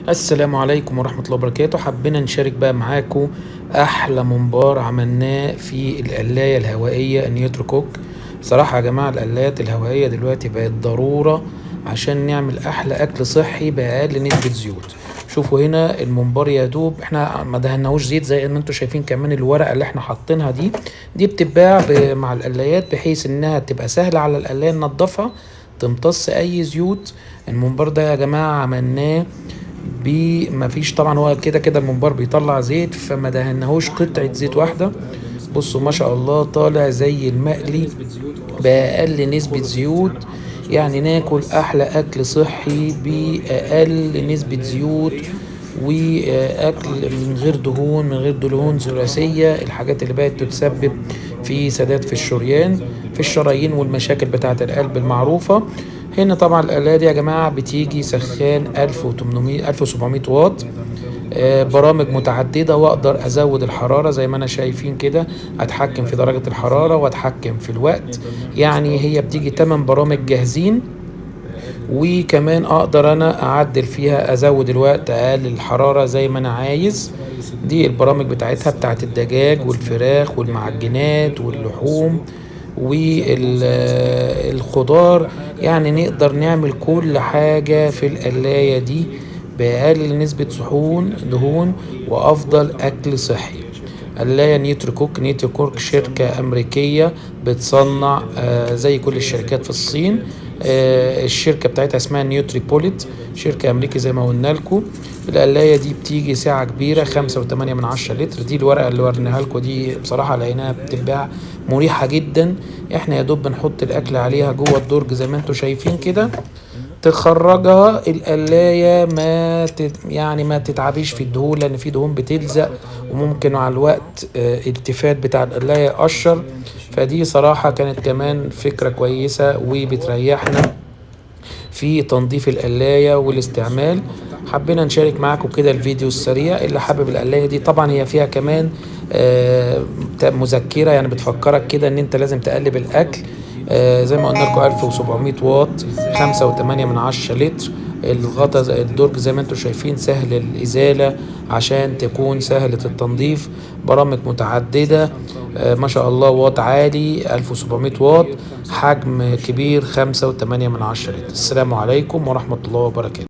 السلام عليكم ورحمة الله وبركاته. حبينا نشارك بقى معاكم أحلى ممبار عملناه في القلاية الهوائية النيوترو كوك. صراحة يا جماعة القلايات الهوائية دلوقتي بقت ضرورة عشان نعمل أحلى أكل صحي بأقل نسبة زيوت. شوفوا هنا الممبار يا دوب احنا ما دهناهوش زيت زي ما انتم شايفين. كمان الورقة اللي احنا حاطينها دي بتتباع مع القلايات بحيث انها تبقى سهلة على القلاية ننضفها، تمتص أي زيوت. الممبار ده يا جماعة عملناه ما فيش طبعا، هو كده كده الممبار بيطلع زيت فما دهناهوش قطعة زيت واحدة. بصوا ما شاء الله طالع زي المقلي بأقل نسبة زيوت. يعني ناكل أحلى أكل صحي بأقل نسبة زيوت، وأكل من غير دهون، من غير دهون ثلاثية، الحاجات اللي بقت تتسبب في سداد في الشريان في الشرايين والمشاكل بتاعة القلب المعروفة. هنا طبعا الآلة دي يا جماعة بتيجي سخان 1800 1700 واط. برامج متعددة واقدر ازود الحرارة زي ما انا شايفين كده، اتحكم في درجة الحرارة واتحكم في الوقت. يعني هي بتيجي 8 برامج جاهزين، وكمان اقدر انا اعدل فيها، ازود الوقت، اقلل الحرارة زي ما انا عايز. دي البرامج بتاعتها بتاعت الدجاج والفراخ والمعجنات واللحوم والخضار. يعني نقدر نعمل كل حاجة في القلاية دي بأقل نسبة دهون وأفضل أكل صحي. قلاية نيوتري كوك شركة أمريكية بتصنع زي كل الشركات في الصين. الشركة بتاعتها اسمها نيوتري بوليت، شركة أمريكي زي ما قلنا لكم. القلاية دي بتيجي ساعة كبيرة 5.8 لتر. دي الورقة اللي ورناها لكم دي بصراحة لقيناها بتتباع مريحة جدا. احنا يا دوب بنحط الأكل عليها جوه الدرج زي ما انتم شايفين كده، تخرجها القلاية يعني ما تتعبيش في الدهون، لان في دهون بتلزق وممكن مع الوقت التفات بتاع القلاية يقشر. فدي صراحة كانت كمان فكرة كويسة وبتريحنا في تنظيف القلاية والاستعمال. حبينا نشارك معاكم كده الفيديو السريع. اللي حابب القلاية دي طبعا هي فيها كمان مذكرة، يعني بتفكرك كده ان انت لازم تقلب الاكل. زي ما قلنا لكم 1700 واط، 5.8 لتر. الغطا الدرج زي ما انتم شايفين سهل الازالة عشان تكون سهلة التنظيف. برامج متعددة، ما شاء الله واط عالي 1700 واط، حجم كبير 5.8 لتر. السلام عليكم ورحمة الله وبركاته.